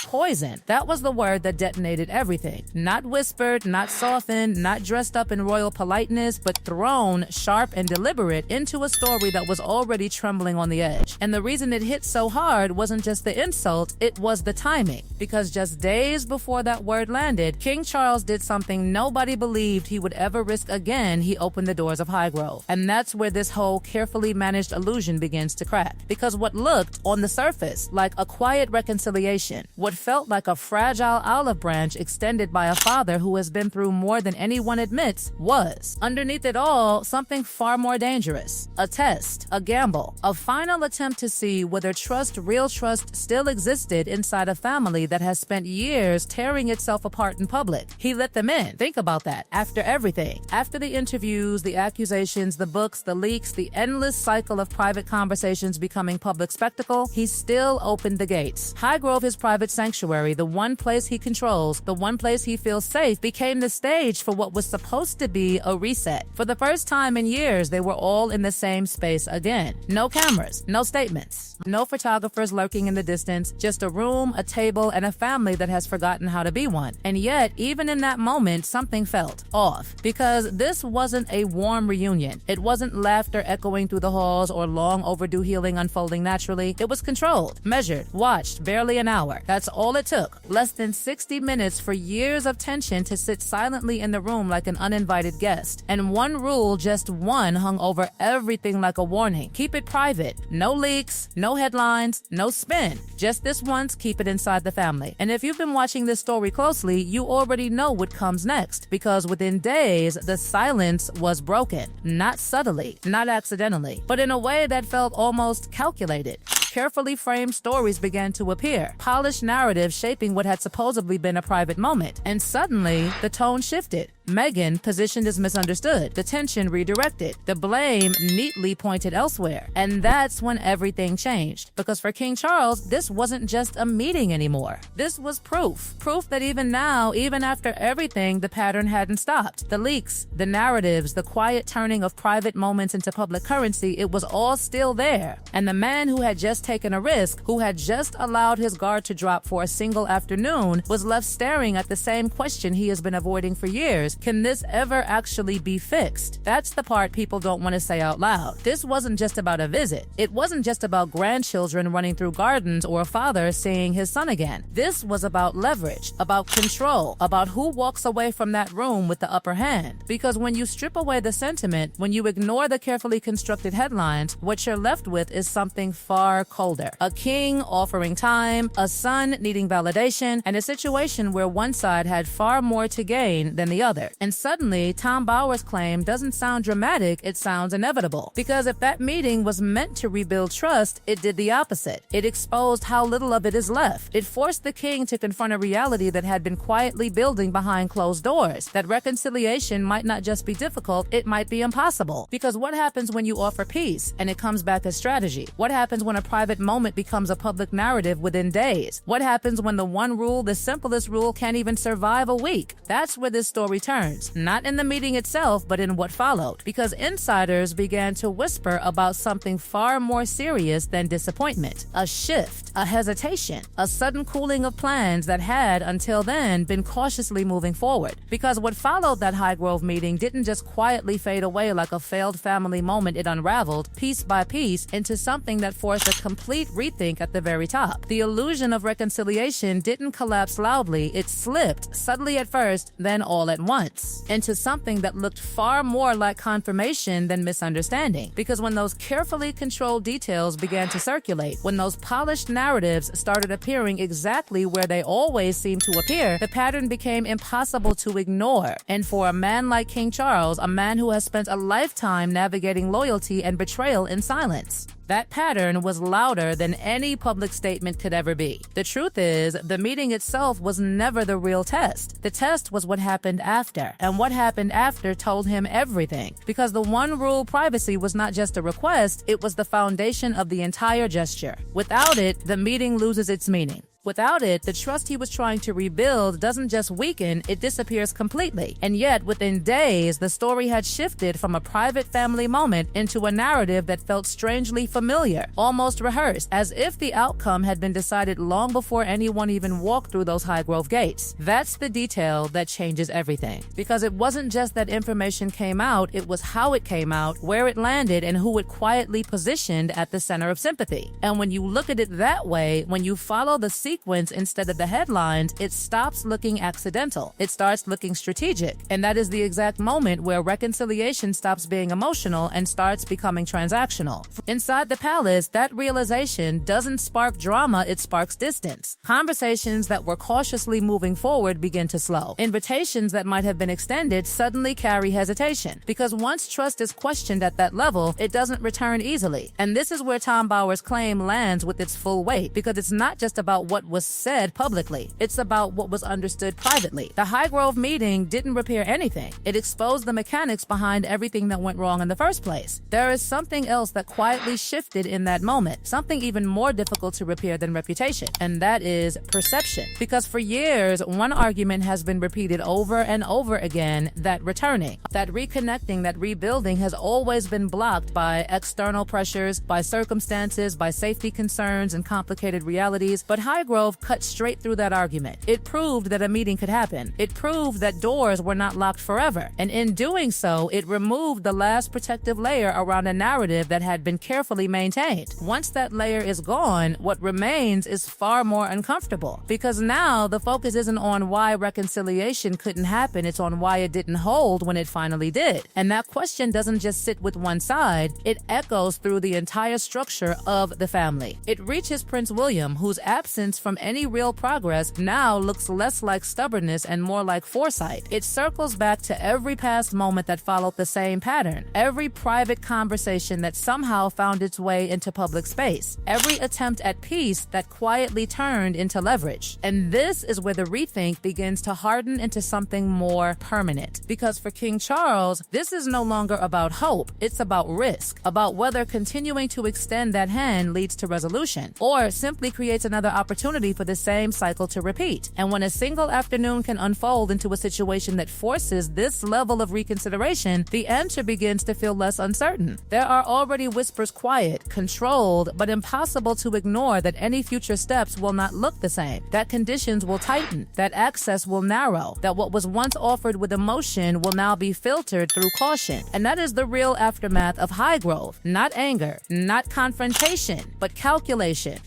poison. That was the word that detonated everything. Not whispered, not softened, not dressed up in royal politeness, but thrown, sharp and deliberate, into a story that was already trembling on the edge. And the reason it hit so hard wasn't just the insult, it was the timing. Because just days before that word landed, King Charles did something nobody believed he would ever risk again. He opened the doors of Highgrove. And that's where this whole carefully managed illusion begins to crack. Because what looked, on the surface, like a quiet reconciliation, what felt like a fragile olive branch extended by a father who has been through more than anyone admits, was, underneath it all, something far more dangerous. A test, a gamble, a final attempt to see whether trust, real trust, still existed inside a family that has spent years tearing itself apart in public. He let them in. Think about that. After everything. After the interviews, the accusations, the books, the leaks, the endless cycle of private conversations becoming public spectacle, he still opened the gates. Highgrove, his private sanctuary, the one place he controls, the one place he feels safe, became the stage for what was supposed to be a reset. For the first time in years, they were all in the same space again. No cameras, no statements, no photographers lurking in the distance, just a room, a table, and a family that has forgotten how to be one. And yet, even in that moment, something felt off. Because this wasn't a warm reunion. It wasn't laughter echoing through the halls or long overdue healing unfolding naturally. It was controlled, measured, watched, barely an hour. That's all it took. Less than 60 minutes for years of tension to sit silently in the room like an uninvited guest. And one rule, just one, hung over everything like a warning. Keep it private. No leaks, no headlines, no spin. Just this once, keep it inside the family. And if you've been watching this story closely, you already know what comes next. Because within days, the silence was broken. Not subtly, not accidentally, but in a way that felt almost calculated. Carefully framed stories began to appear, polished narratives shaping what had supposedly been a private moment. And suddenly, the tone shifted. Meghan positioned as misunderstood, the tension redirected, the blame neatly pointed elsewhere. And that's when everything changed. Because for King Charles, this wasn't just a meeting anymore. This was proof. Proof that even now, even after everything, the pattern hadn't stopped. The leaks, the narratives, the quiet turning of private moments into public currency, it was all still there. And the man who had just taken a risk, who had just allowed his guard to drop for a single afternoon, was left staring at the same question he has been avoiding for years. Can this ever actually be fixed? That's the part people don't want to say out loud. This wasn't just about a visit. It wasn't just about grandchildren running through gardens or a father seeing his son again. This was about leverage, about control, about who walks away from that room with the upper hand. Because when you strip away the sentiment, when you ignore the carefully constructed headlines, what you're left with is something far colder. A king offering time, a son needing validation, and a situation where one side had far more to gain than the other. And suddenly, Tom Bower's claim doesn't sound dramatic, it sounds inevitable. Because if that meeting was meant to rebuild trust, it did the opposite. It exposed how little of it is left. It forced the king to confront a reality that had been quietly building behind closed doors. That reconciliation might not just be difficult, it might be impossible. Because what happens when you offer peace and it comes back as strategy? What happens when a private moment becomes a public narrative within days? What happens when the one rule, the simplest rule, can't even survive a week? That's where this story turns. Not in the meeting itself, but in what followed. Because insiders began to whisper about something far more serious than disappointment. A shift, a hesitation, a sudden cooling of plans that had, until then, been cautiously moving forward. Because what followed that Highgrove meeting didn't just quietly fade away like a failed family moment. It unraveled, piece by piece, into something that forced a complete rethink at the very top. The illusion of reconciliation didn't collapse loudly, it slipped, subtly at first, then all at once, into something that looked far more like confirmation than misunderstanding. Because when those carefully controlled details began to circulate, when those polished narratives started appearing exactly where they always seemed to appear, the pattern became impossible to ignore. And for a man like King Charles, a man who has spent a lifetime navigating loyalty and betrayal in silence, that pattern was louder than any public statement could ever be. The truth is, the meeting itself was never the real test. The test was what happened after. And what happened after told him everything. Because the one rule, privacy, was not just a request, it was the foundation of the entire gesture. Without it, the meeting loses its meaning. Without it, the trust he was trying to rebuild doesn't just weaken, it disappears completely. And yet, within days, the story had shifted from a private family moment into a narrative that felt strangely familiar, almost rehearsed, as if the outcome had been decided long before anyone even walked through those Highgrove gates. That's the detail that changes everything. Because it wasn't just that information came out, it was how it came out, where it landed, and who it quietly positioned at the center of sympathy. And when you look at it that way, when you follow the sequence instead of the headlines, it stops looking accidental. It starts looking strategic. And that is the exact moment where reconciliation stops being emotional and starts becoming transactional. Inside the palace, that realization doesn't spark drama, it sparks distance. Conversations that were cautiously moving forward begin to slow. Invitations that might have been extended suddenly carry hesitation. Because once trust is questioned at that level, it doesn't return easily. And this is where Tom Bower's claim lands with its full weight, because it's not just about what was said publicly, it's about what was understood privately. The Highgrove meeting didn't repair anything. It exposed the mechanics behind everything that went wrong in the first place. There is something else that quietly shifted in that moment, something even more difficult to repair than reputation, and that is perception. Because for years, one argument has been repeated over and over again, that returning, that reconnecting, that rebuilding has always been blocked by external pressures, by circumstances, by safety concerns and complicated realities. But Highgrove cut straight through that argument. It proved that a meeting could happen. It proved that doors were not locked forever. And in doing so, it removed the last protective layer around a narrative that had been carefully maintained. Once that layer is gone, what remains is far more uncomfortable. Because now the focus isn't on why reconciliation couldn't happen, it's on why it didn't hold when it finally did. And that question doesn't just sit with one side, it echoes through the entire structure of the family. It reaches Prince William, whose absence from any real progress now looks less like stubbornness and more like foresight. It circles back to every past moment that followed the same pattern, every private conversation that somehow found its way into public space, every attempt at peace that quietly turned into leverage. And this is where the rethink begins to harden into something more permanent. Because for King Charles, this is no longer about hope, it's about risk, about whether continuing to extend that hand leads to resolution, or simply creates another opportunity for the same cycle to repeat. And when a single afternoon can unfold into a situation that forces this level of reconsideration, the answer begins to feel less uncertain. There are already whispers quiet, controlled, but impossible to ignore, that any future steps will not look the same, that conditions will tighten, that access will narrow, that what was once offered with emotion will now be filtered through caution. And that is the real aftermath of Highgrove. Not anger, not confrontation, but calculation.